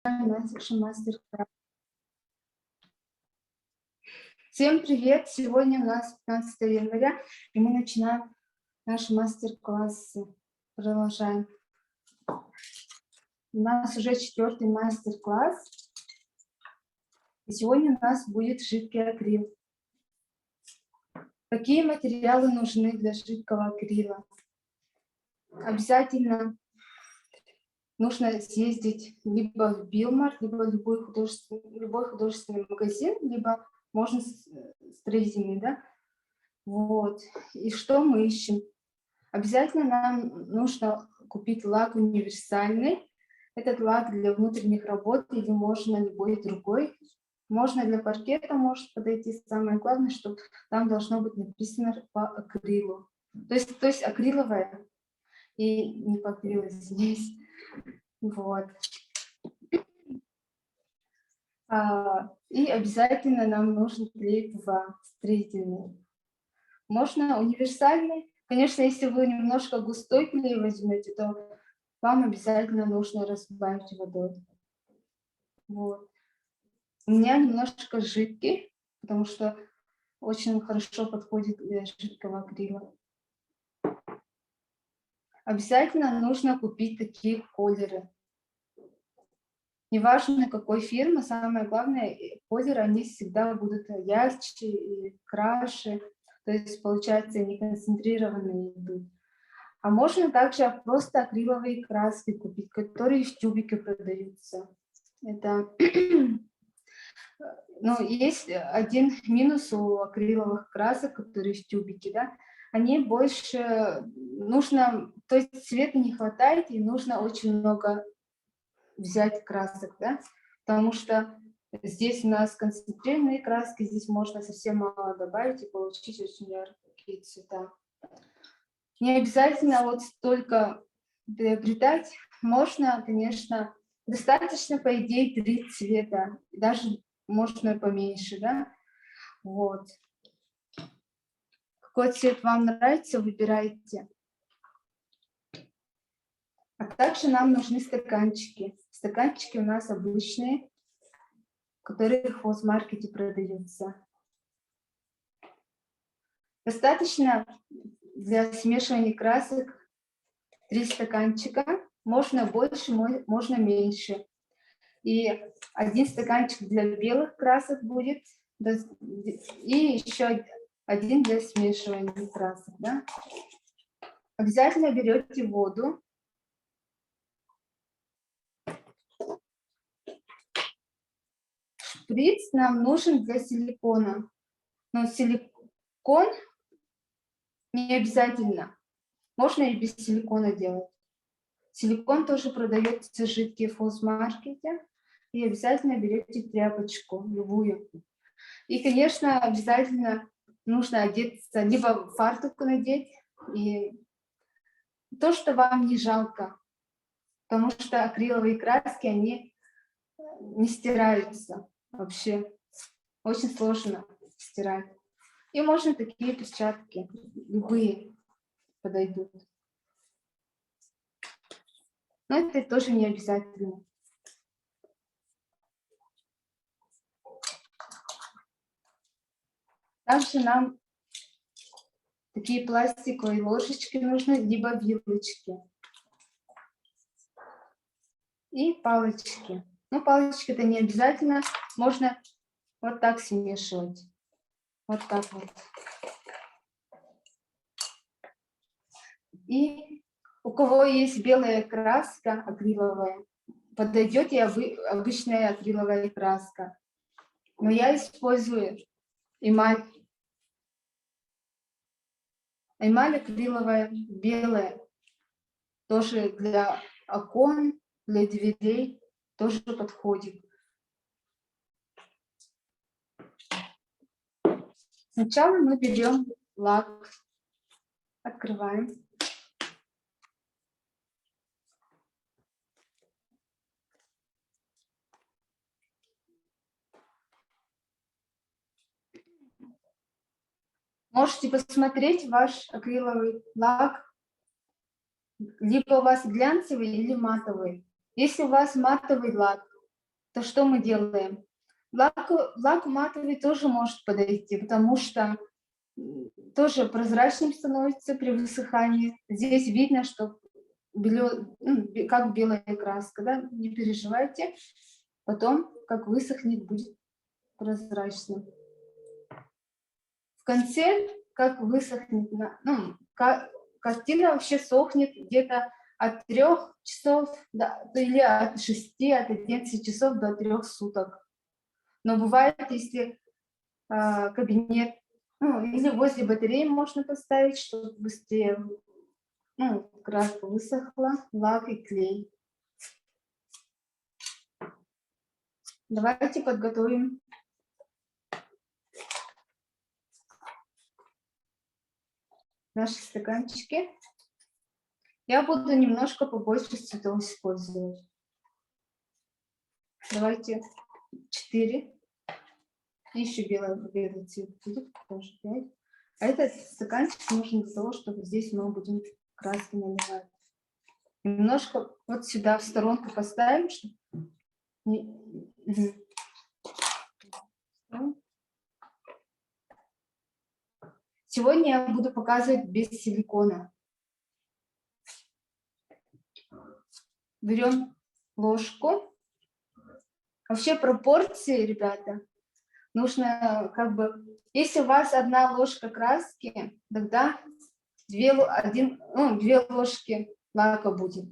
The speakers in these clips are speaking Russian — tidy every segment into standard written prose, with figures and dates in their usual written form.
наш мастер-класс. Всем привет! Сегодня у нас 15 января, и мы начинаем наш мастер-класс. Продолжаем. У нас уже 4-й мастер-класс. И сегодня у нас будет жидкий акрил. Какие материалы нужны для жидкого акрила? Обязательно нужно съездить либо в Билмарт, либо любой художественный магазин, либо можно строительный, да? Вот. И что мы ищем? Обязательно нам нужно купить лак универсальный. Этот лак для внутренних работ или можно любой другой. Можно для паркета, может подойти. Самое главное, что там должно быть написано по акрилу. То есть акриловая и не по акрилу здесь. Вот. И обязательно нам нужен клей ПВА строительный. Можно универсальный. Конечно, если вы немножко густой клей возьмете, то вам обязательно нужно разбавить водой. Вот. У меня немножко жидкий, потому что очень хорошо подходит для жидкого акрила. Обязательно нужно купить такие колеры. Неважно, какой фирмы, самое главное, колеры, они всегда будут ярче и краше. То есть, получается, не концентрированные идут. А можно также просто акриловые краски купить, которые в тюбике продаются. Это, ну, есть один минус у акриловых красок, которые в тюбике, да, они больше нужно, то есть цвета не хватает, и нужно очень много взять красок, да, потому что здесь у нас концентрированные краски, здесь можно совсем мало добавить и получить очень яркие цвета. Не обязательно вот столько приобретать, можно, конечно, достаточно, по идее, 3 цвета, даже можно поменьше, да, вот. Какой цвет вам нравится, выбирайте. А также нам нужны стаканчики. Стаканчики у нас обычные, которые в хозмаркете продаются. Достаточно для смешивания красок 3 стаканчика. Можно больше, можно меньше. И 1 стаканчик для белых красок будет, и еще 1 для смешивания красок. Да? Обязательно берете воду. Шприц нам нужен для силикона. Но силикон не обязательно. Можно и без силикона делать. Силикон тоже продается жидкий в хозмаркете. И обязательно берете тряпочку, любую. И, конечно, обязательно нужно одеться, либо фартук надеть, и то, что вам не жалко. Потому что акриловые краски, они не стираются вообще. Очень сложно стирать. И можно такие перчатки, любые подойдут. Но это тоже не обязательно. Также нам такие пластиковые ложечки нужны, либо вилочки. И палочки. Ну, палочки это не обязательно. Можно вот так смешивать. Вот так вот. И у кого есть белая краска акриловая, подойдет и обычная акриловая краска. Но я использую эмаль. Эмаль акриловая, белая. Тоже для окон, для дверей тоже подходит. Сначала мы берем лак, открываем. Можете посмотреть ваш акриловый лак, либо у вас глянцевый или матовый. Если у вас матовый лак, то что мы делаем? Лак матовый тоже может подойти, потому что тоже прозрачным становится при высыхании. Здесь видно, что как белая краска, да? Не переживайте. Потом, как высохнет, будет прозрачным. В конце, как высохнет, картина вообще сохнет где-то от 3 часов или от 6, от 11 часов до 3 суток. Но бывает, если кабинет, или возле батареи можно поставить, чтобы быстрее краска высохла, лак и клей. Давайте подготовим наши стаканчики. Я буду немножко побольше цветов использовать. Давайте 4. Еще белый цвет будет, тоже 5. А этот стаканчик нужен для того, чтобы здесь мы будем краски наливать. Немножко вот сюда в сторонку поставим, чтобы... Сегодня я буду показывать без силикона. Берем ложку. Вообще пропорции, ребята, нужно если у вас 1 ложка краски, тогда 2 ложки лака будет.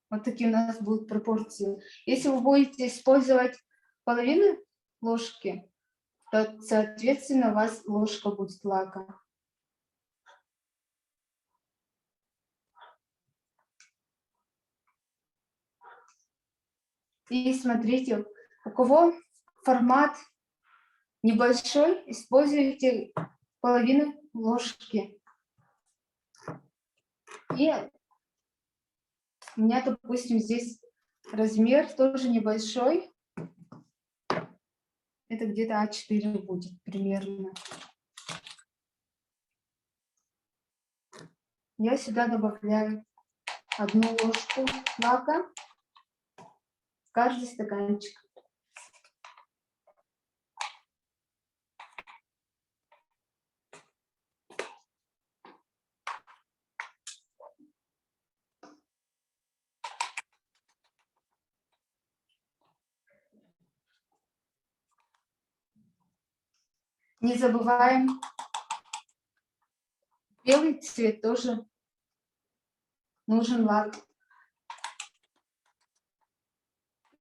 Вот такие у нас будут пропорции. Если вы будете использовать половину ложки, то, соответственно, у вас ложка будет лака. И смотрите, у кого формат небольшой, используйте половину ложки. И у меня, допустим, здесь размер тоже небольшой. Это где-то А4 будет примерно. Я сюда добавляю 1 ложку лака в каждый стаканчик. Не забываем, белый цвет тоже нужен лак.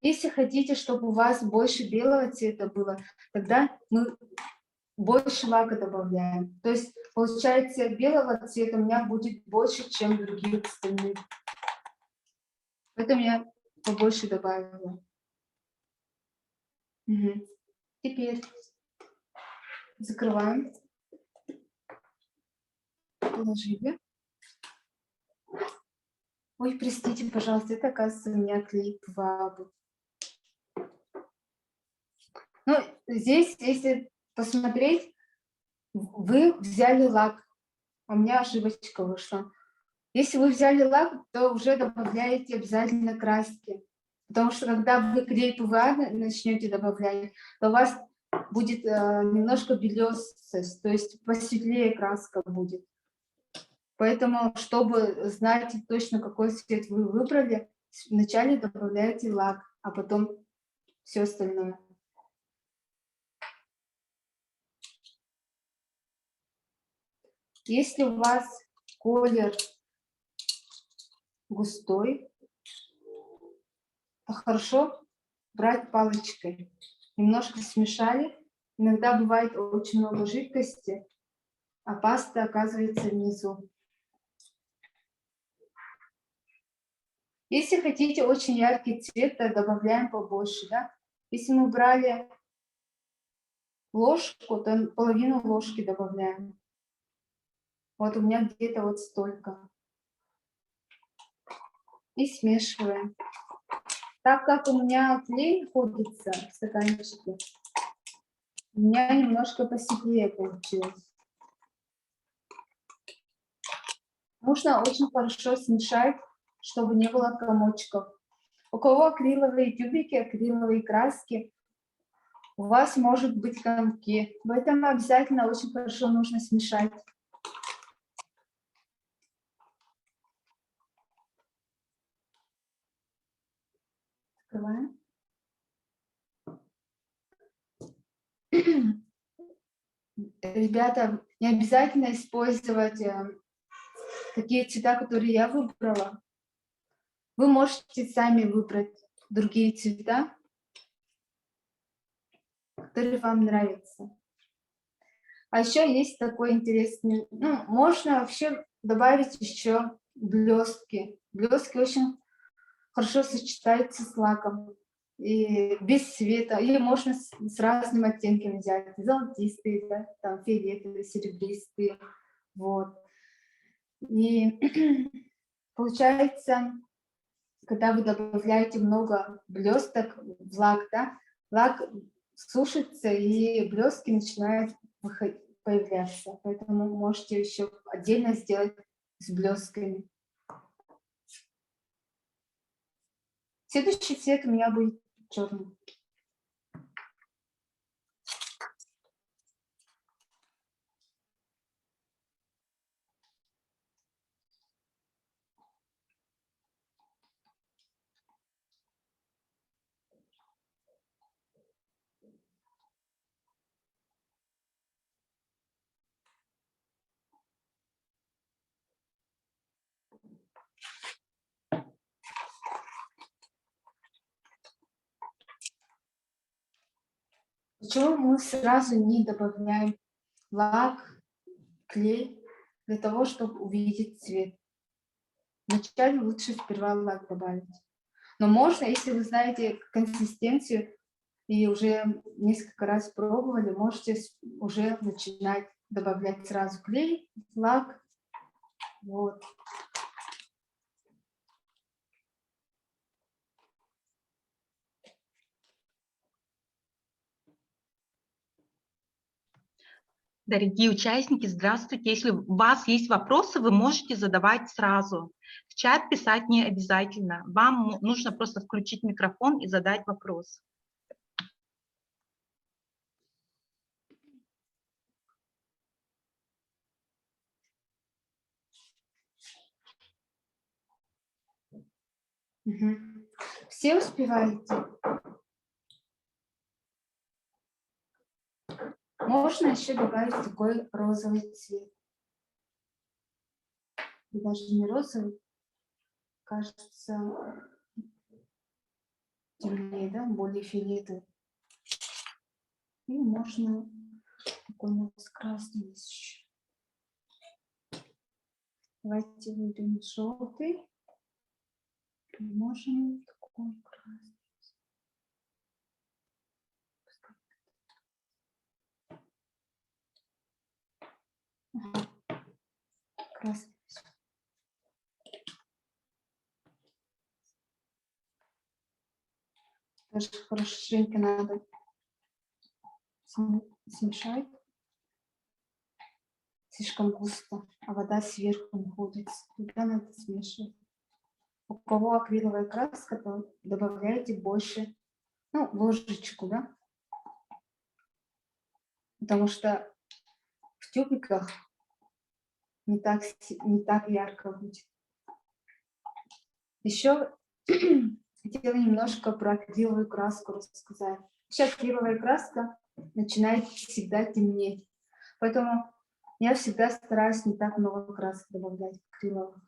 Если хотите, чтобы у вас больше белого цвета было, тогда мы больше лака добавляем. То есть, получается, белого цвета у меня будет больше, чем других остальных. Поэтому я побольше добавила. Угу. Теперь закрываем. Положили. Ой, простите, пожалуйста, это, оказывается, у меня клей ПВА. Ну, здесь, если посмотреть, вы взяли лак, у меня ошибочка вышла. Если вы взяли лак, то уже добавляете обязательно краски. Потому что когда вы клей ПВА начнете добавлять, то у вас будет немножко белесость, то есть посветлее краска будет. Поэтому, чтобы знать точно, какой цвет вы выбрали, вначале добавляете лак, а потом все остальное. Если у вас колер густой, то хорошо брать палочкой. Немножко смешали. Иногда бывает очень много жидкости, а паста оказывается внизу. Если хотите очень яркий цвет, то добавляем побольше. Да? Если мы брали ложку, то половину ложки добавляем. Вот у меня где-то вот столько. И смешиваем. Так как у меня клей находится в стаканчике, у меня немножко посветлее получилось. Нужно очень хорошо смешать, чтобы не было комочков. У кого акриловые тюбики, акриловые краски, у вас может быть комки. Поэтому обязательно очень хорошо нужно смешать. Открываем. Ребята, не обязательно использовать такие цвета, которые я выбрала. Вы можете сами выбрать другие цвета, которые вам нравятся. А еще есть такой интересный, ну, можно вообще добавить еще блестки. Блестки очень хорошо сочетаются с лаком. И без цвета. Или можно с разными оттенками взять. Золотистые, да, там фиолетовые, серебристые. Вот. И получается, когда вы добавляете много блесток в лак, да, лак сушится, и блестки начинают появляться. Поэтому можете еще отдельно сделать с блестками. Следующий цвет у меня будет черный. Почему мы сразу не добавляем лак, клей, для того, чтобы увидеть цвет? Вначале лучше сперва лак добавить. Но можно, если вы знаете консистенцию и уже несколько раз пробовали, можете уже начинать добавлять сразу клей, лак. Вот. Дорогие участники, здравствуйте. Если у вас есть вопросы, вы можете задавать сразу. В чат писать не обязательно. Вам нужно просто включить микрофон и задать вопрос. Угу. Все успеваете? Можно еще добавить такой розовый цвет. Даже не розовый, кажется, темнее, да, более фиолетовый. И можно такой у нас красный еще. Давайте выберем желтый. Можем такой красный. Ага. Красный. Даже хорошенько надо смешать. Слишком густо, а вода сверху находится. Тогда надо смешивать. У кого акриловая краска, то добавляйте больше, ну, ложечку, да? Потому что в тюбиках не так ярко будет. Еще хотела немножко про акриловую краску рассказать. Сейчас акриловая краска начинает всегда темнеть. Поэтому я всегда стараюсь не так много краски добавлять акриловых.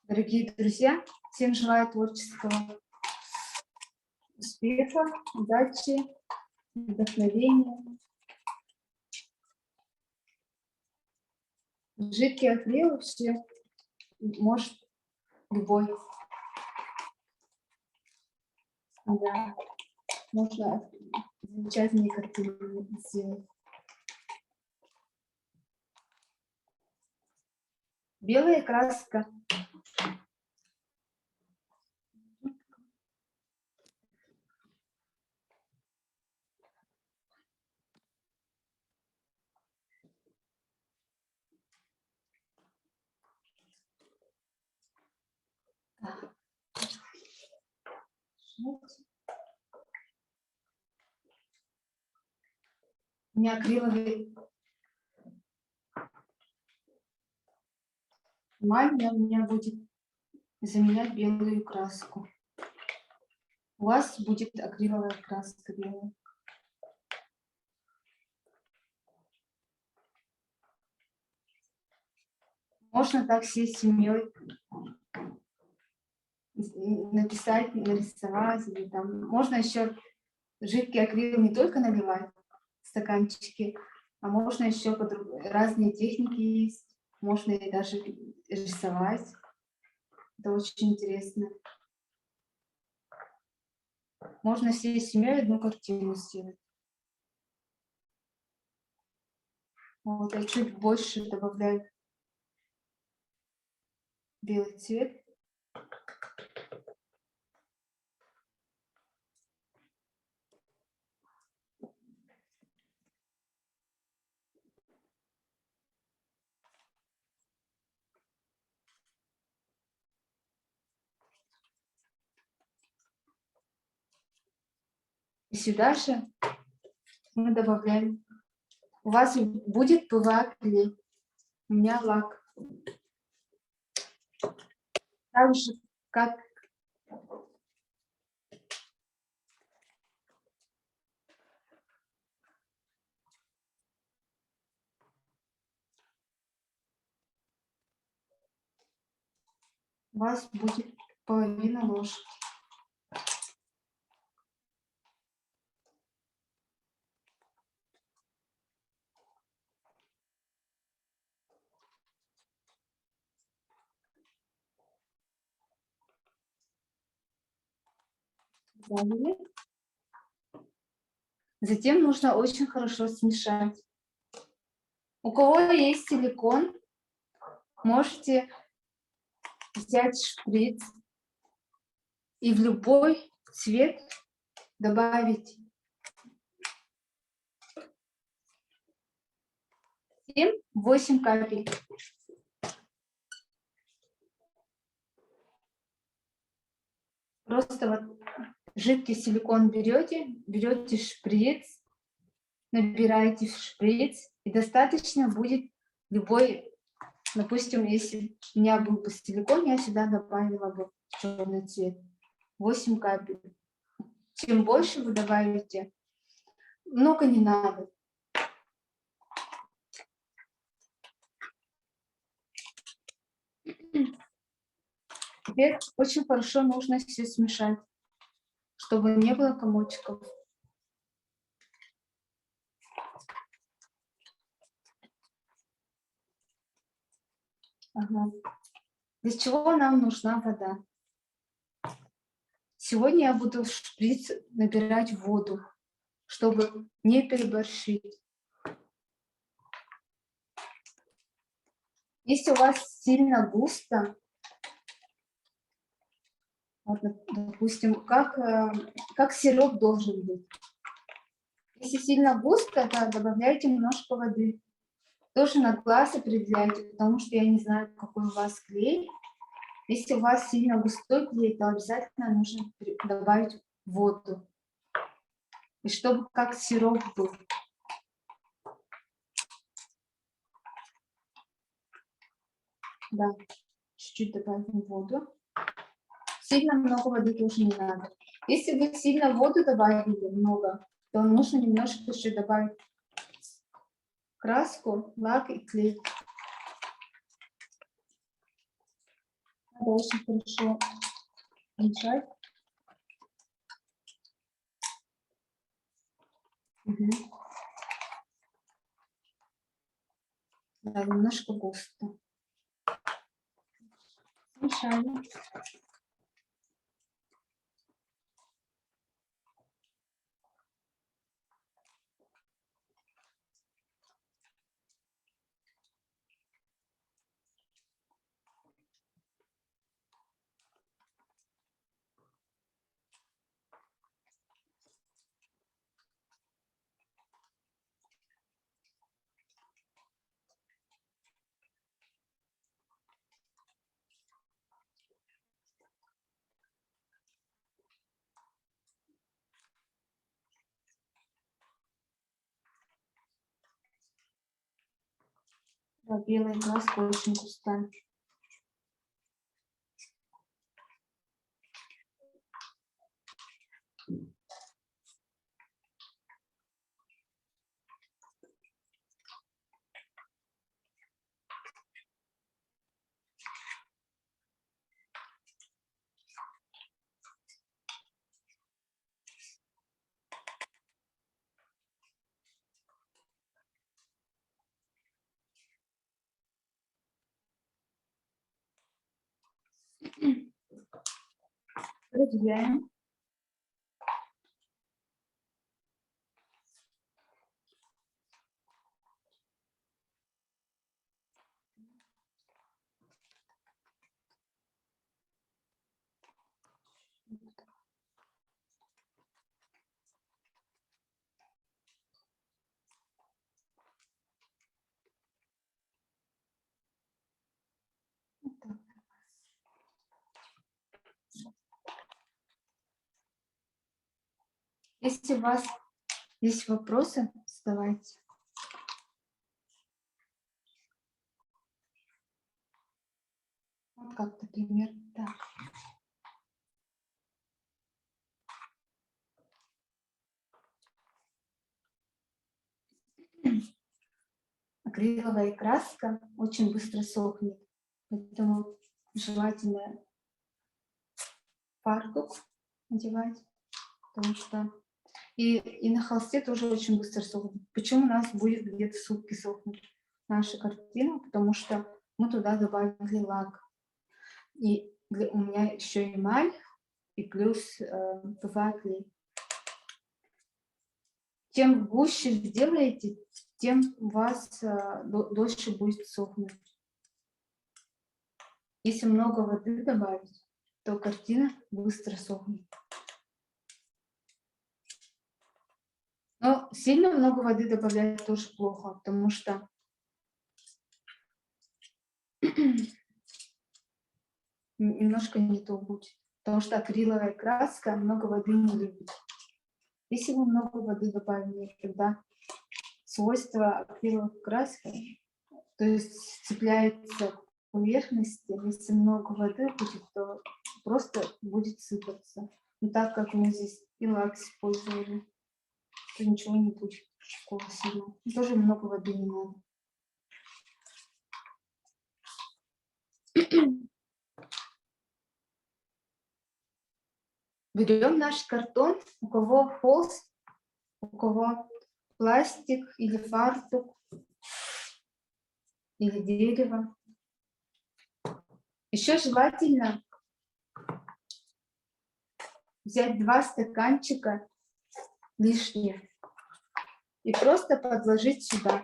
Дорогие друзья, всем желаю творческого успеха, удачи, вдохновения. Жидкий акрил вообще может любой. Да, можно замечательные картины сделать. Белая краска. Так. У меня акриловый эмаль у меня будет заменять белую краску. У вас будет акриловая краска белая. Можно так всей семьей написать, нарисовать, или там. Можно еще жидкий акрил не только наливать в стаканчики, а можно еще разные техники есть. Можно и даже рисовать. Это очень интересно. Можно всей семьей одну картину сделать. Вот, я чуть больше добавляю белый цвет. И сюда же мы добавляем. У вас будет ПВА клей, у меня лак. Так же, как у вас будет половина ложки. Далее. Затем нужно очень хорошо смешать. У кого есть силикон, можете взять шприц и в любой цвет добавить 7-8 капель. Просто вот жидкий силикон берете шприц, набираете в шприц, и достаточно будет любой, допустим, если у меня был бы силикон, я сюда добавила бы черный цвет, 8 капель. Чем больше вы добавите, много не надо. Теперь очень хорошо нужно все смешать, чтобы не было комочков. Ага. Для чего нам нужна вода? Сегодня я буду в шприц набирать воду, чтобы не переборщить. Если у вас сильно густо, вот, допустим, как сироп должен быть. Если сильно густо, то добавляйте немножко воды. Тоже на глаз определяйте, потому что я не знаю, какой у вас клей. Если у вас сильно густой клей, то обязательно нужно добавить воду. И чтобы как сироп был. Да, чуть-чуть добавим воду. Сильно много воды тоже не надо. Если вы сильно воду добавили много, то нужно немножко еще добавить краску, лак и клей. это очень хорошо мешать. Мгм. Да, немножко густо. Смешали. Да, белая краска очень густая. Разделяем. Вот так. Если у вас есть вопросы, задавайте. Вот как, например, так. Акриловая краска очень быстро сохнет, поэтому желательно фартук надевать, потому что и на холсте тоже очень быстро сохнет. Почему у нас будет где-то сутки сохнуть наша картина? Потому что мы туда добавили лак. И у меня еще эмаль, и плюс ПВА клей. Чем гуще сделаете, тем у вас дольше будет сохнуть. Если много воды добавить, то картина быстро сохнет. Но сильно много воды добавлять тоже плохо, потому что немножко не то будет. Потому что акриловая краска много воды не любит. Если вы много воды добавили, тогда свойства акриловой краски, то есть цепляется к поверхности, если много воды будет, то просто будет сыпаться. Но так как мы здесь и лак использовали, то ничего не будет такого сильного. Тоже много воды не надо. Берем наш картон, у кого холст, у кого пластик или фартук, или дерево. Еще желательно взять 2 стаканчика лишних и просто подложить сюда.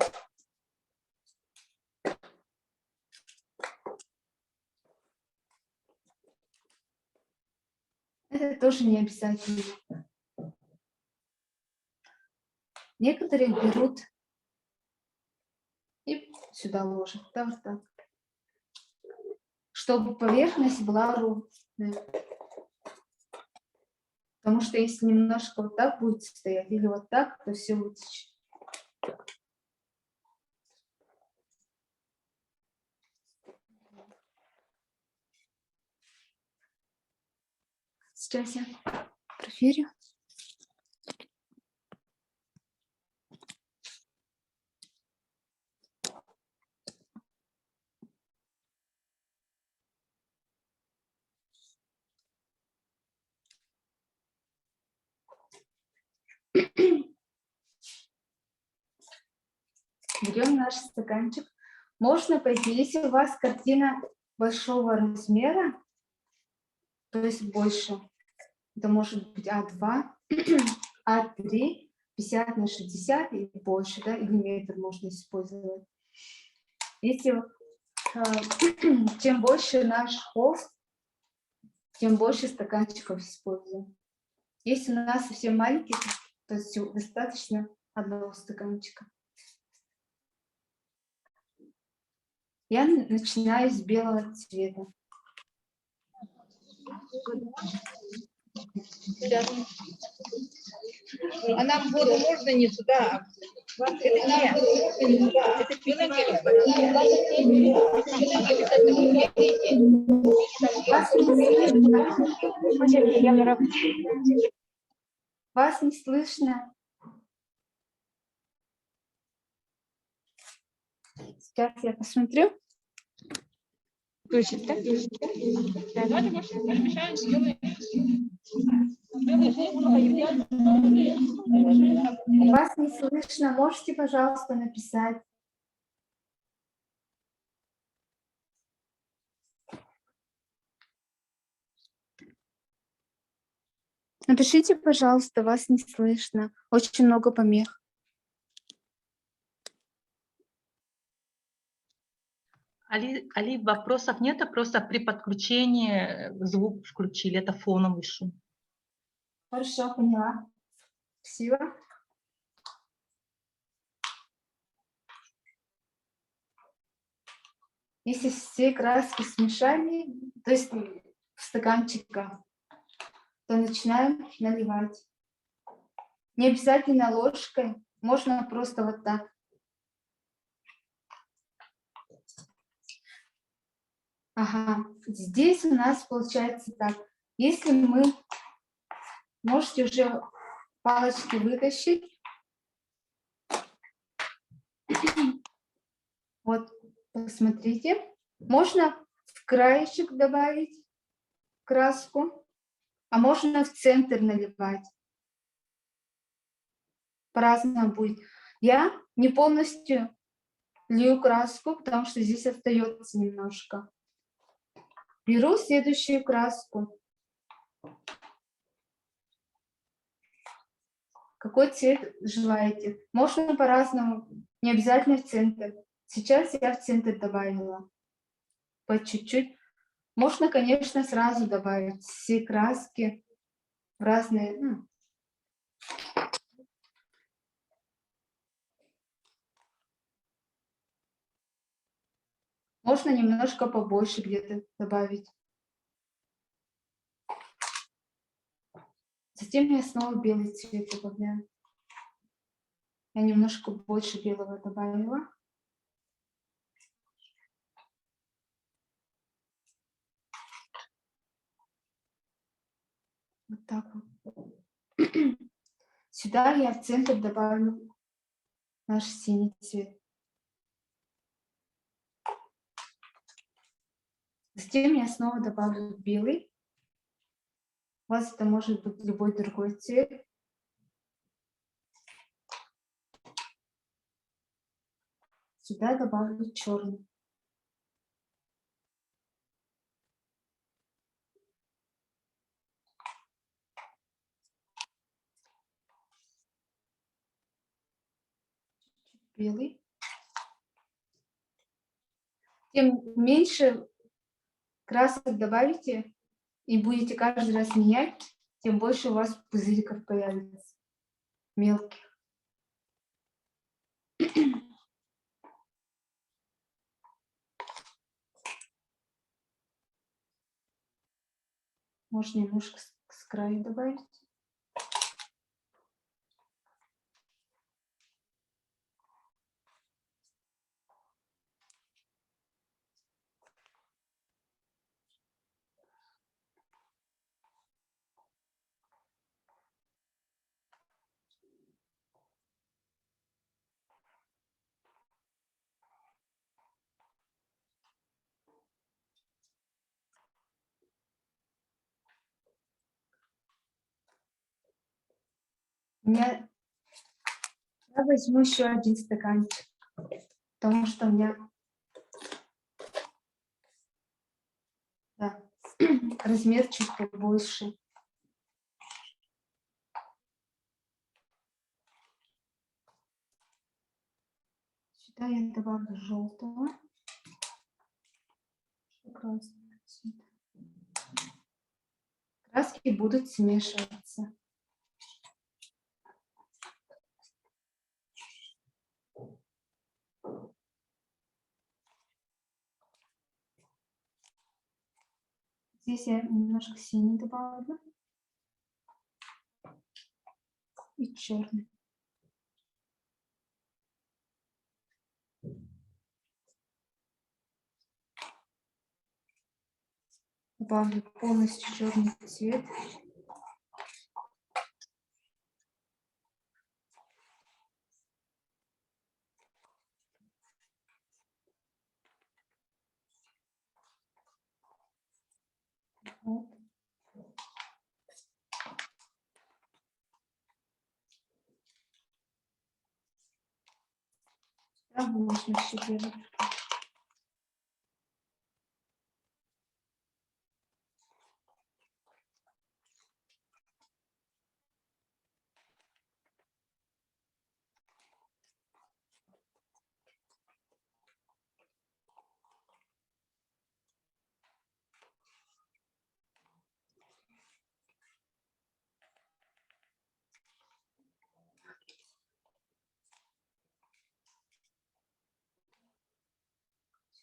Это тоже не обязательно. Некоторые берут и сюда ложат, да, вот так, чтобы поверхность была ровная. Потому что если немножко вот так будет стоять или вот так, то все вытечет. Сейчас я проверю. берем наш стаканчик. Можно пойти, если у вас картина большого размера, то есть больше, это может быть А2, А3, 50 на 60 и больше, да, или метр можно использовать. Если чем больше наш холст, тем больше стаканчиков используем. Если у нас совсем маленький, то достаточно одного стаканчика. Я начинаю с белого цвета. А нам воду можно не сюда? Это не. Это Вас не слышно. Сейчас я посмотрю. Включить, да? Давайте, может, перемешаем, сделаем. Вас не слышно. Можете, пожалуйста, написать. Напишите, пожалуйста, вас не слышно. Очень много помех. Али, вопросов нет, просто при подключении звук включили, это фоновый шум. Хорошо, поняла. Спасибо. Если все краски смешали, то есть в стаканчиках, то начинаем наливать. Не обязательно ложкой, можно просто вот так. Ага, здесь у нас получается так. Если мы можете уже палочки вытащить. Вот, посмотрите. Можно в краешек добавить краску, а можно в центр наливать. По-разному будет. Я не полностью лью краску, потому что здесь остается немножко. Беру следующую краску. Какой цвет желаете? Можно по-разному, не обязательно в центр. Сейчас я в центр добавила по чуть-чуть. Можно, конечно, сразу добавить все краски в разные. Можно немножко побольше где-то добавить. Затем я снова белый цвет добавляю. Я немножко больше белого добавила. Вот так вот. Сюда я в центр добавлю наш синий цвет. Затем я снова добавлю белый. У вас это может быть любой другой цвет. Сюда добавлю черный. Белый. Тем меньше красок добавите и будете каждый раз менять, тем больше у вас пузыриков появится мелких. Можно немножко с краю добавить. Я возьму еще один стаканчик. потому что у меня да, размер чуть побольше. Сюда я добавлю желтого. Красного цвета. Краски будут смешиваться. Здесь я немножко синий добавлю. И черный. Добавлю полностью черный цвет. Вот. Да, можно еще делать.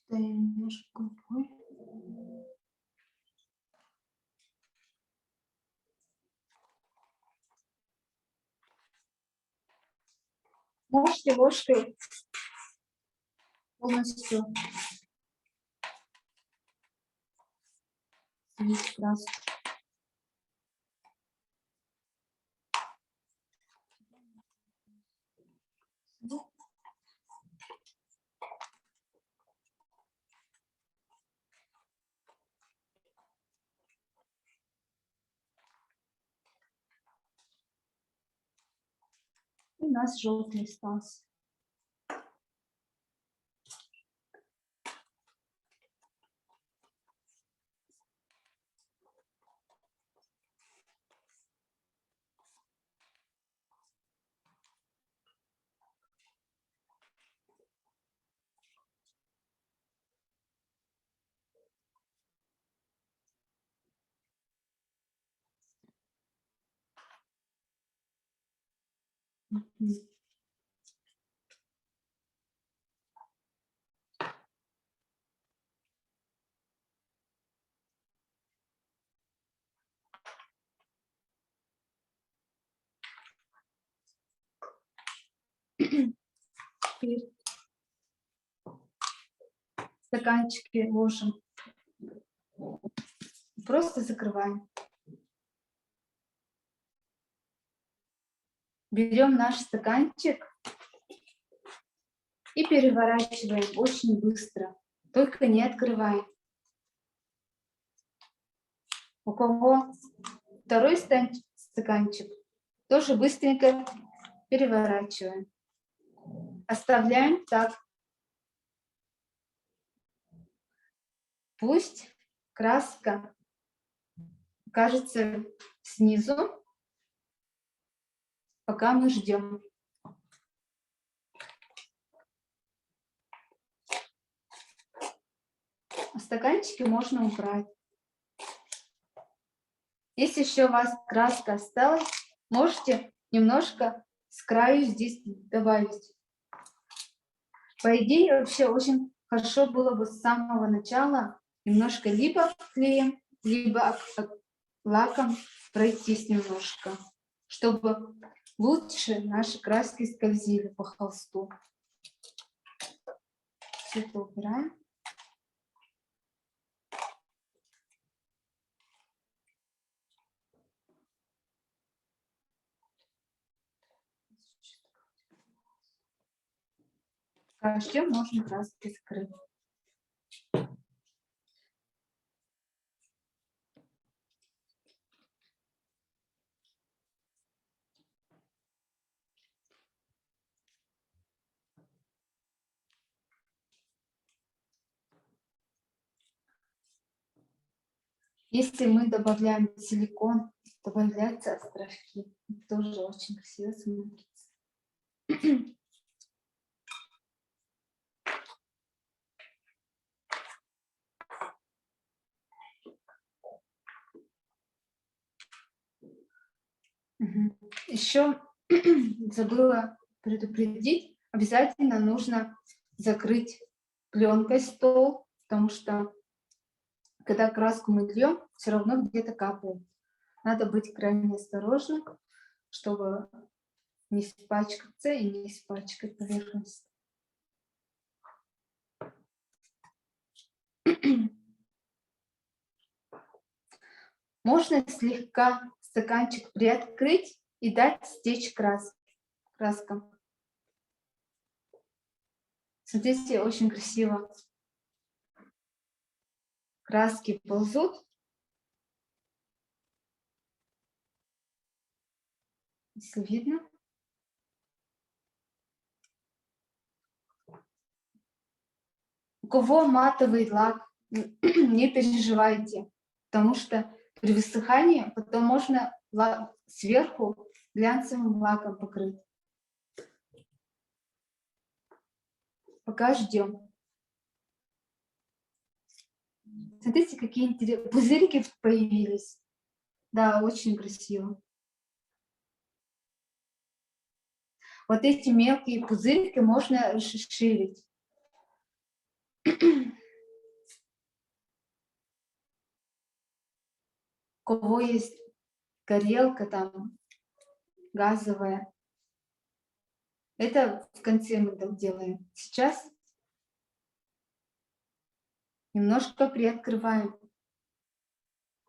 Сюда я немножко голубой. Можете ложкой полностью слить краску. И у нас желтый остался. Мгм. Теперь стаканчики ложим. Просто закрываем. Берем наш стаканчик и переворачиваем очень быстро. Только не открываем. У кого второй стаканчик, тоже быстренько переворачиваем. Оставляем так. Пусть краска кажется снизу, пока мы ждем. А стаканчики можно убрать. Если еще у вас краска осталась, можете немножко с краю здесь добавить. По идее, вообще очень хорошо было бы с самого начала немножко либо клеем, либо лаком пройтись немножко, чтобы лучше наши краски скользили по холсту. Все это убираем. Ждем, можно краски скрыть. Если мы добавляем силикон, добавляются островки. Тоже очень красиво смотрится. Еще забыла предупредить, обязательно нужно закрыть пленкой стол, потому что когда краску мы льем, все равно где-то капает. Надо быть крайне осторожным, чтобы не испачкаться и не испачкать поверхность. Можно слегка стаканчик приоткрыть и дать стечь краскам. Смотрите, очень красиво. Краски ползут. Если видно. У кого матовый лак, не переживайте, потому что при высыхании потом можно сверху глянцевым лаком покрыть. Пока ждем. Смотрите, какие интересные пузырики появились. Да, очень красиво. Вот эти мелкие пузырики можно расширить. У кого есть горелка там газовая, это в конце мы там делаем. Сейчас немножко приоткрываем.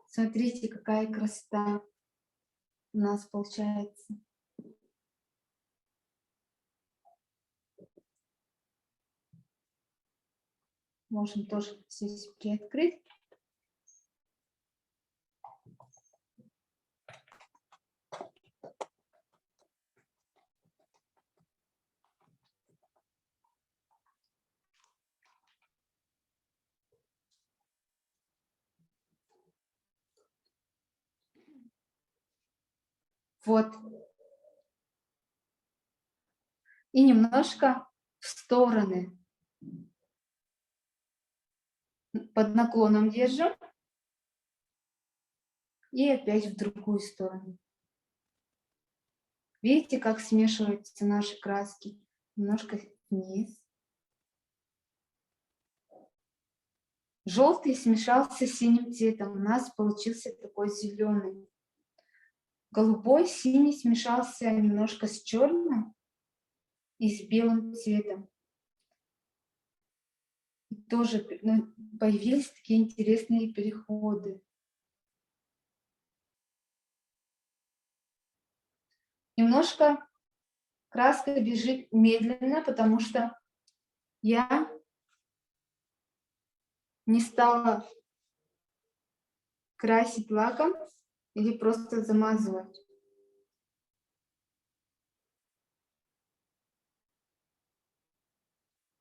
Смотрите, какая красота у нас получается. Можем тоже здесь приоткрыть. Вот. И немножко в стороны. Под наклоном держим. И опять в другую сторону. Видите, как смешиваются наши краски? Немножко вниз. Желтый смешался с синим цветом. У нас получился такой зеленый. Голубой, синий смешался немножко с черным и с белым цветом. И тоже появились такие интересные переходы. Немножко краска бежит медленно, потому что я не стала красить лаком или просто замазывать.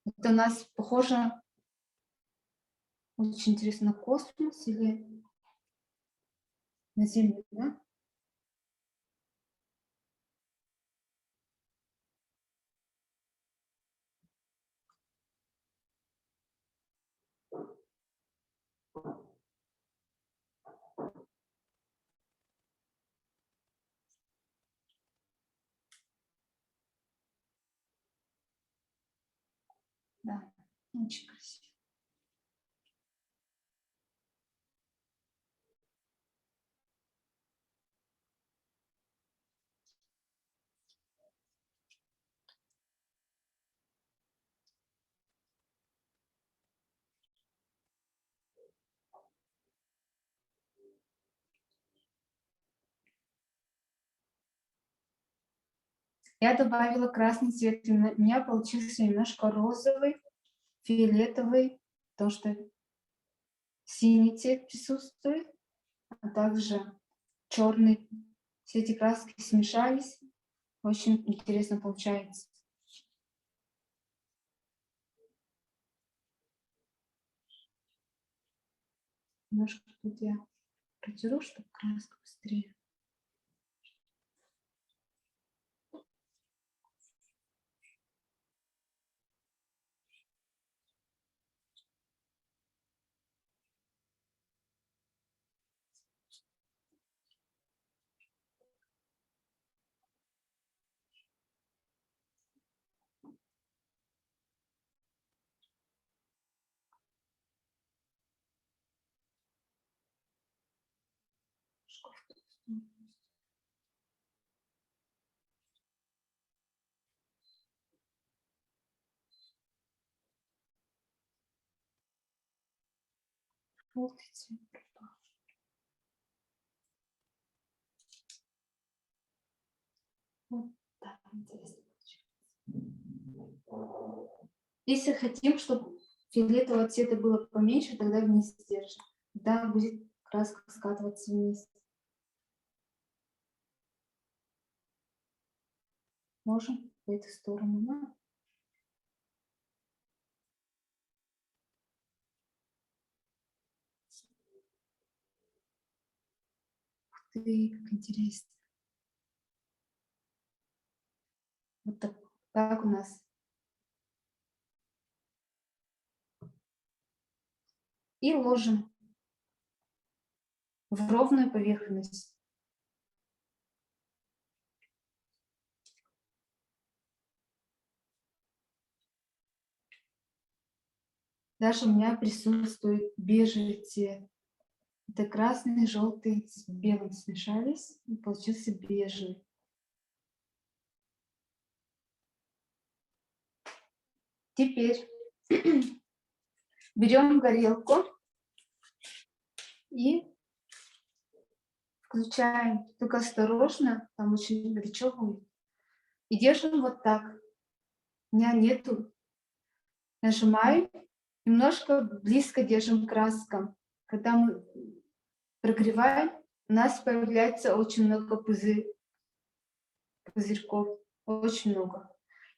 Это у нас похоже очень интересно на космос или на Землю, да? Да, очень красиво. Я добавила красный цвет. У меня получился немножко розовый, фиолетовый, потому что синий цвет присутствует, а также черный. Все эти краски смешались. Очень интересно получается. Немножко тут я Протеру, чтобы краска быстрее. Желтый цвет. Вот так интересно получается. Если хотим, чтобы фиолетового цвета было поменьше, тогда вниз держим. Тогда будет краска скатываться вниз. Можем в эту сторону. Да? Ух ты, как интересно. Вот так у нас. И ложим в ровную поверхность. Даже у меня присутствует бежевый цвет. Это красный, желтый с белым смешались, и получился бежевый. Теперь берем горелку и включаем, только осторожно, там очень горячо будет. И держим вот так. У меня нету. Нажимаю, немножко близко держим к краскам. Когда мы прогреваем, у нас появляется очень много пузырьков, очень много.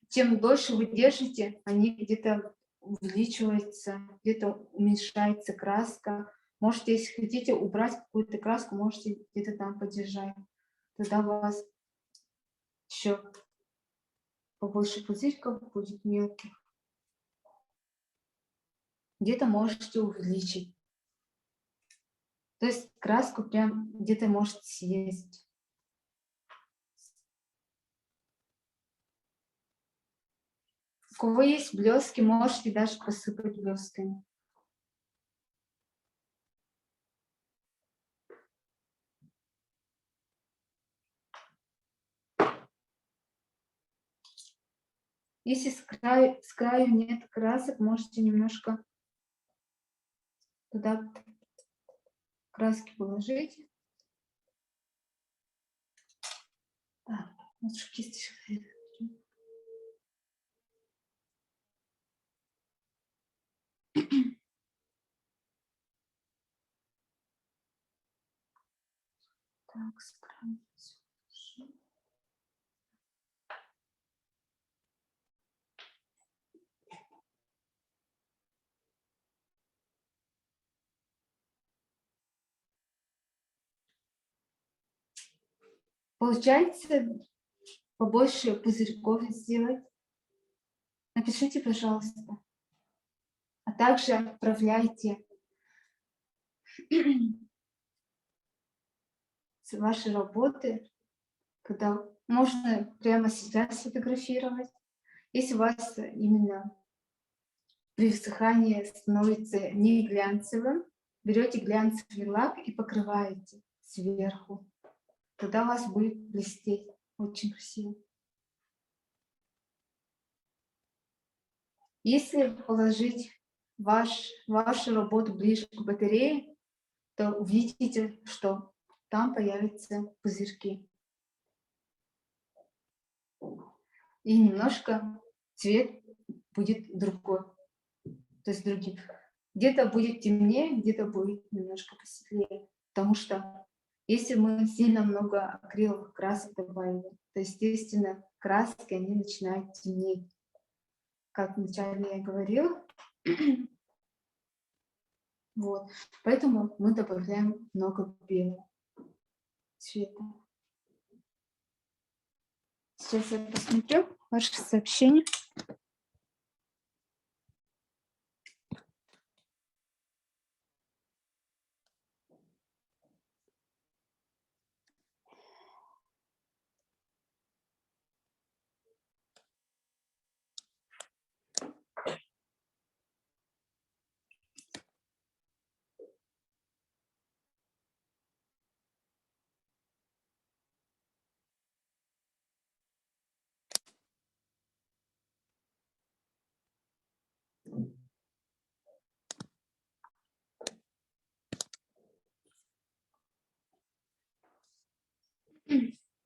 Чем дольше вы держите, они где-то увеличиваются, где-то уменьшается краска. Можете, если хотите убрать какую-то краску, можете где-то там подержать. Тогда у вас еще побольше пузырьков будет мелких. Где-то можете увеличить. То есть краску прям где-то может съесть. У кого есть блески, можете даже посыпать блесками. Если с краю нет красок, можете немножко туда краски положить. Так, лучше кисточкой. Так, с краю. Получается побольше пузырьков сделать? Напишите, пожалуйста. А также отправляйте ваши работы, когда можно прямо сейчас сфотографировать. Если у вас именно при высыхании становится не глянцевым, берете глянцевый лак и покрываете сверху. Тогда у вас будет блестеть очень красиво. Если положить вашу работу ближе к батарее, то увидите, что там появятся пузырьки. И немножко цвет будет другой. То есть другим. Где-то будет темнее, где-то будет немножко посветлее. Потому что если мы сильно много акриловых красок добавили, то, естественно, краски, они начинают темнеть. Как вначале я говорила, Вот. Поэтому мы добавляем много белого цвета. Сейчас я посмотрю ваше сообщение.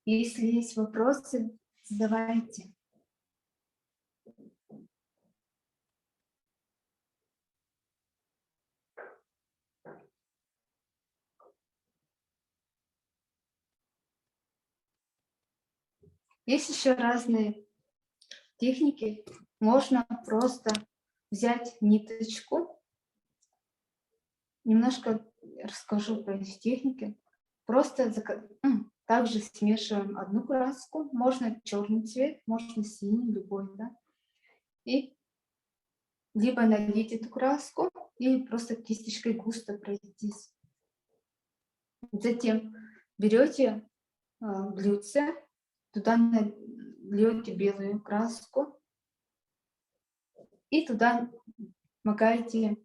Если есть вопросы, задавайте. Есть еще разные техники. Можно просто взять ниточку. Немножко расскажу про эти техники. Просто также смешиваем одну краску. Можно черный цвет, можно синий, любой, да. И либо налить эту краску, или просто кисточкой густо пройтись. Затем берете блюдце, туда нальете белую краску и туда макаете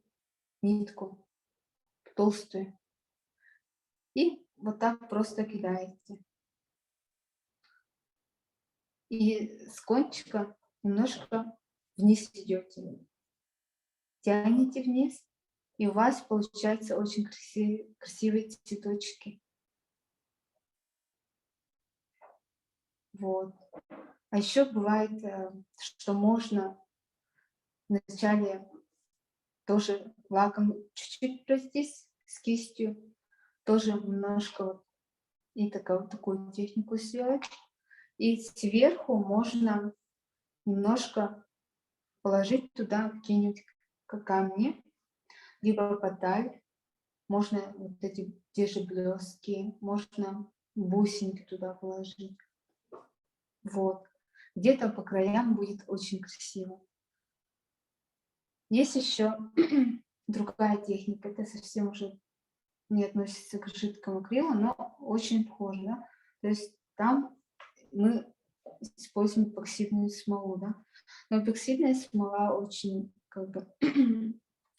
нитку толстую. И вот так просто кидаете. И с кончика немножко вниз идете. Тянете вниз, и у вас получаются очень красивые цветочки. Вот. А еще бывает, что можно вначале тоже лаком чуть-чуть пройтись с кистью, тоже немножко вот, и такую технику сделать. И сверху можно немножко положить туда какие-нибудь камни, либо подаль, можно вот эти те же блестки, можно бусинки туда положить. Вот. Где-то по краям будет очень красиво. Есть еще другая техника, это совсем уже не относится к жидкому акрилу, но очень похоже, да? То есть там мы используем эпоксидную смолу, да? Но эпоксидная смола очень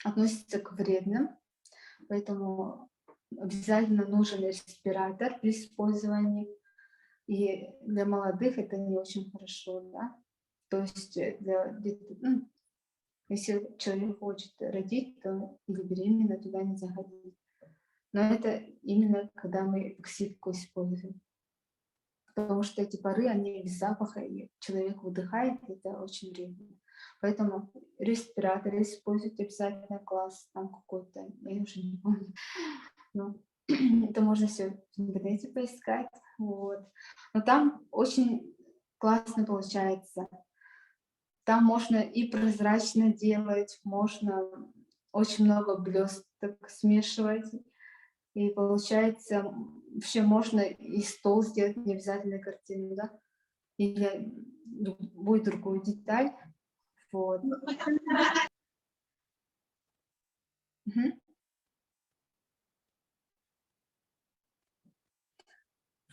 относится к вредным, поэтому обязательно нужен респиратор при использовании. И для молодых это не очень хорошо, да? То есть если человек хочет родить, то или беременна, туда не заходить. Но это именно когда мы эпоксидку используем. Потому что эти пары, они без запаха, и человек выдыхает, это очень вредно. Поэтому респиратор используйте обязательно, класс там какой-то, я уже не помню. Но это можно все в интернете поискать. Вот. Но там очень классно получается. Там можно и прозрачно делать, можно очень много блесток смешивать. И получается, вообще можно и стол сделать, не обязательно картину, да? Или любую другую деталь. Вот.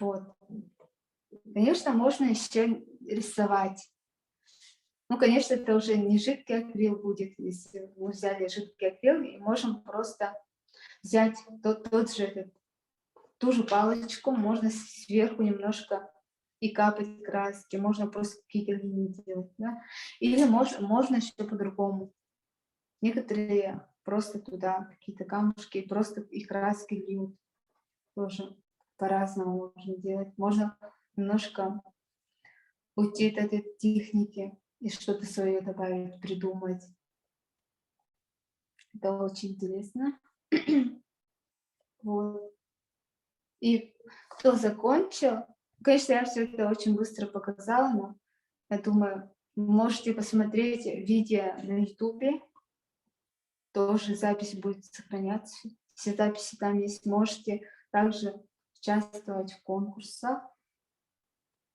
Вот. Конечно, можно еще рисовать. Ну, конечно, это уже не жидкий акрил будет, если мы взяли жидкий акрил, и можем просто взять ту же палочку, можно сверху немножко и капать краски, можно просто какие-то линии делать, да? Или можно еще по-другому. Некоторые просто туда какие-то камушки, просто и краски льют. Тоже по-разному можно делать. Можно немножко уйти от этой техники и что-то свое добавить, придумать. Это очень интересно. Вот. И кто закончил, конечно, я все это очень быстро показала, но я думаю, можете посмотреть видео на YouTube, тоже запись будет сохраняться. Все записи там есть. Можете также участвовать в конкурсах.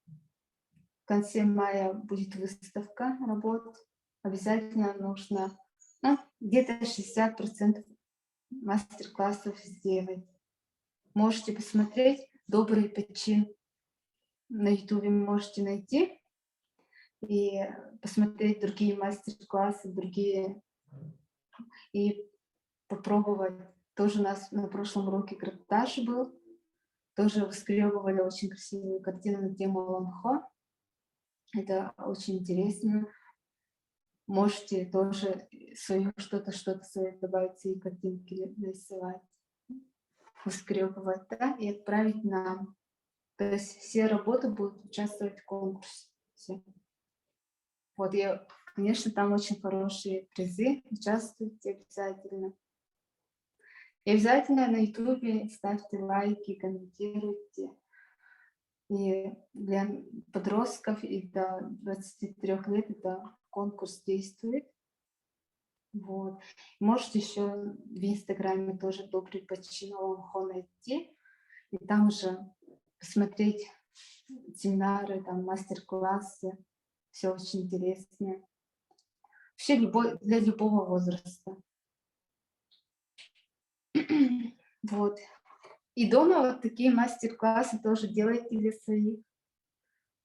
В конце мая будет выставка работ. Обязательно нужно где-то 60% мастер-классов сделать. Можете посмотреть «Добрый почин». На YouTube можете найти и посмотреть другие мастер-классы, другие, и попробовать. Тоже у нас на прошлом уроке гравитаж был. Тоже выскребывали очень красивую картину на тему Лонхо. Это очень интересно. Можете тоже свое что-то свое добавить, свои картинки нарисовать, выскребывать, да, и отправить нам. То есть все работы будут участвовать в конкурсе. Вот, конечно, там очень хорошие призы. Участвуйте обязательно. И обязательно на YouTube ставьте лайки, комментируйте. И для подростков и до 23 лет это конкурс действует. Вот. Можете еще в Инстаграме тоже «Добрый почин Лонхо» найти. И там уже посмотреть семинары, там мастер-классы. Все очень интересно. Вообще для любого возраста. Вот. И дома вот такие мастер-классы тоже делайте для своих.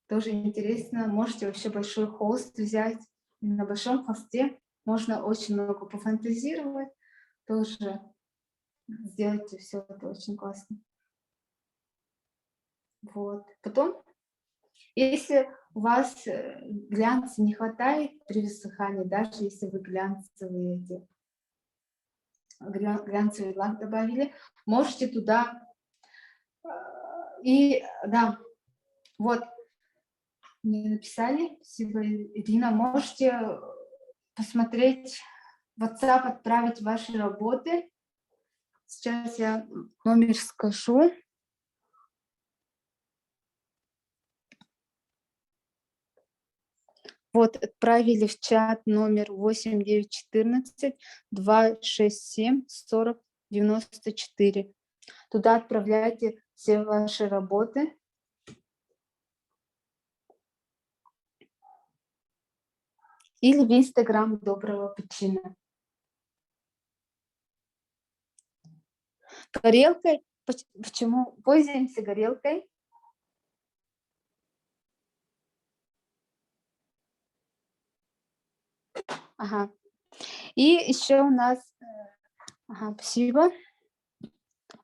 Тоже интересно. Можете вообще большой холст взять. И на большом холсте можно очень много пофантазировать. Тоже сделайте все это очень классно. Вот. Потом, если у вас глянца не хватает при высыхании, даже если вы глянцевый лак добавили, можете туда и да, вот мне написали, спасибо, Ирина, можете посмотреть в WhatsApp, отправить ваши работы. Сейчас я номер скажу. Вот, отправили в чат номер 8914-267-4094. Туда отправляйте все ваши работы. Или в Инстаграм «Доброго почина». Горелкой. Почему пользуемся горелкой? Ага. И еще у нас... Ага, спасибо.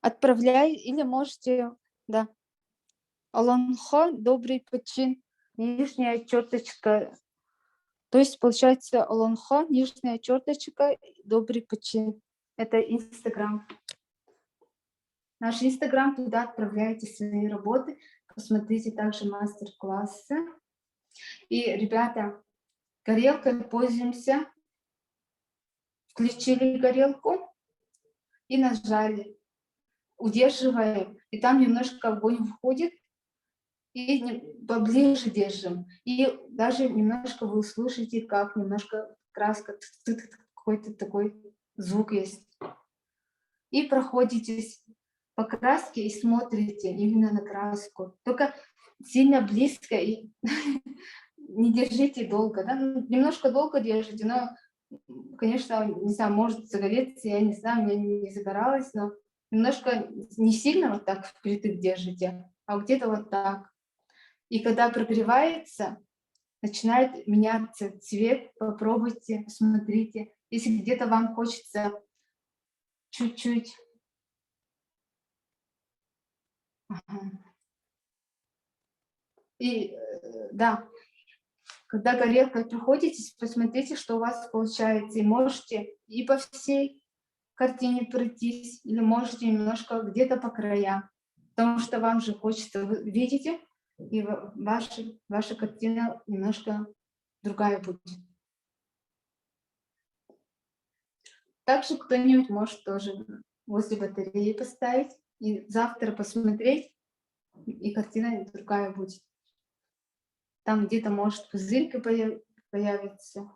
Отправляй, или можете... Да. Лонхо, добрый почин, нижняя черточка. То есть, получается, Лонхо, нижняя черточка, добрый почин. Это Инстаграм. Наш Инстаграм, туда отправляйте свои работы. Посмотрите также мастер-классы. И, ребята, горелкой пользуемся. Включили горелку и нажали. Удерживаем. И там немножко огонь входит. И поближе держим. И даже немножко вы услышите, как немножко краска, какой-то такой звук есть. И проходитесь по краске и смотрите именно на краску. Только сильно близко и не держите долго. Да? Немножко долго держите, но, конечно, не знаю, может загореться, я не знаю, у меня не загоралось, но немножко не сильно вот так впритык держите, а где-то вот так. И когда прогревается, начинает меняться цвет, попробуйте, посмотрите. Если где-то вам хочется чуть-чуть. Ага. И да, когда горелкой проходитесь, посмотрите, что у вас получается. И можете и по всей картине пройтись, или можете немножко где-то по краям. Потому что вам же хочется, вы видите, и ваша картина немножко другая будет. Также кто-нибудь может тоже возле батареи поставить и завтра посмотреть, и картина другая будет. Там где-то может пузырька появиться.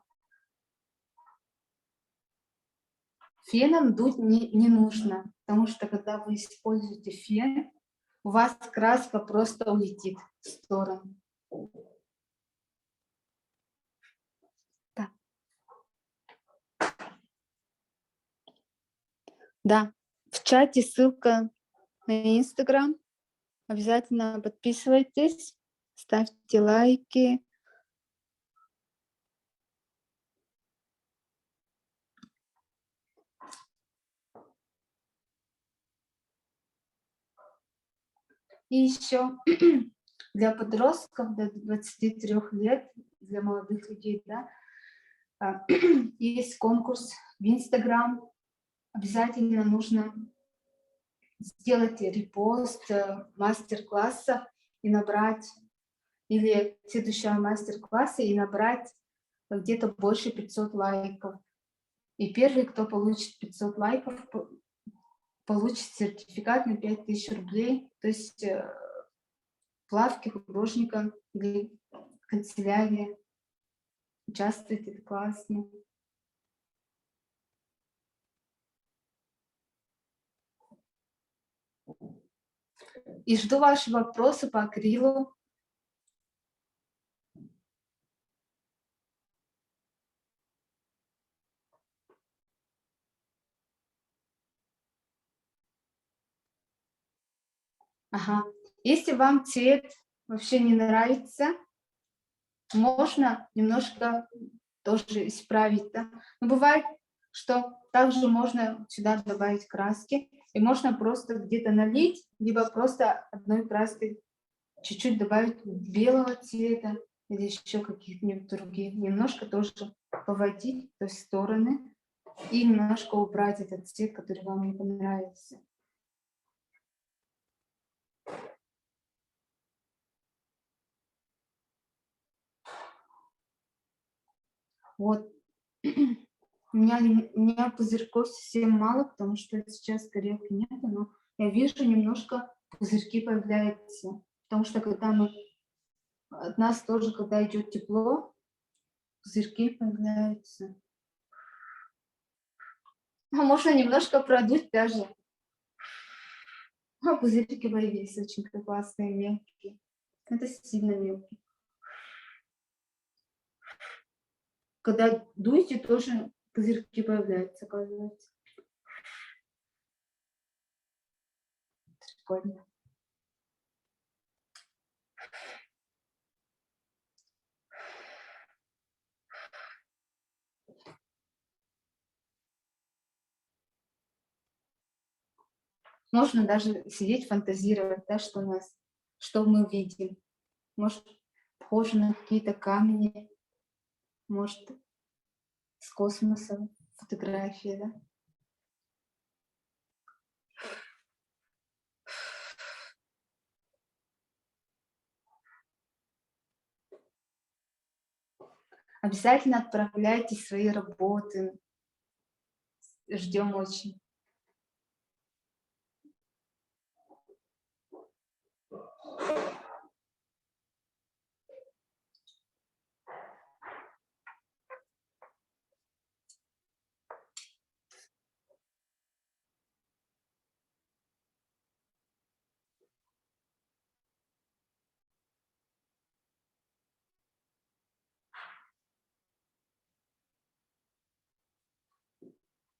Феном дуть не нужно, потому что когда вы используете фен, у вас краска просто улетит в сторону. Так. Да, в чате ссылка на Инстаграм. Обязательно подписывайтесь, ставьте лайки. И еще для подростков до 23 лет, для молодых людей, да, есть конкурс в Инстаграм. Обязательно нужно сделать репост мастер-класса и набрать, или следующего мастер-класса и набрать где-то больше 500 лайков. И первый, кто получит 500 лайков, получит сертификат на 5000 рублей, то есть плавки художника или канцелярия. Участвуйте, это классно. И жду ваши вопросы по акрилу. Ага. Если вам цвет вообще не нравится, можно немножко тоже исправить. Да? Но бывает, что также можно сюда добавить краски, и можно просто где-то налить, либо просто одной краской чуть-чуть добавить белого цвета или еще каких-нибудь других. Немножко тоже поводить, то есть стороны, и немножко убрать этот цвет, который вам не понравился. Вот. У меня пузырьков совсем мало, потому что сейчас горелки нет, но я вижу, немножко пузырьки появляются. Потому что когда от нас тоже, когда идет тепло, пузырьки появляются. А можно немножко продуть даже. А пузырьки появились очень классные, мелкие. Это сильно мелкие. Когда дуете, тоже пузырьки появляются, оказывается. Прикольно. Можно даже сидеть, фантазировать, да, что мы видим. Может, похоже на какие-то камни, может, с космоса фотографии, да. Обязательно отправляйте свои работы. Ждем очень.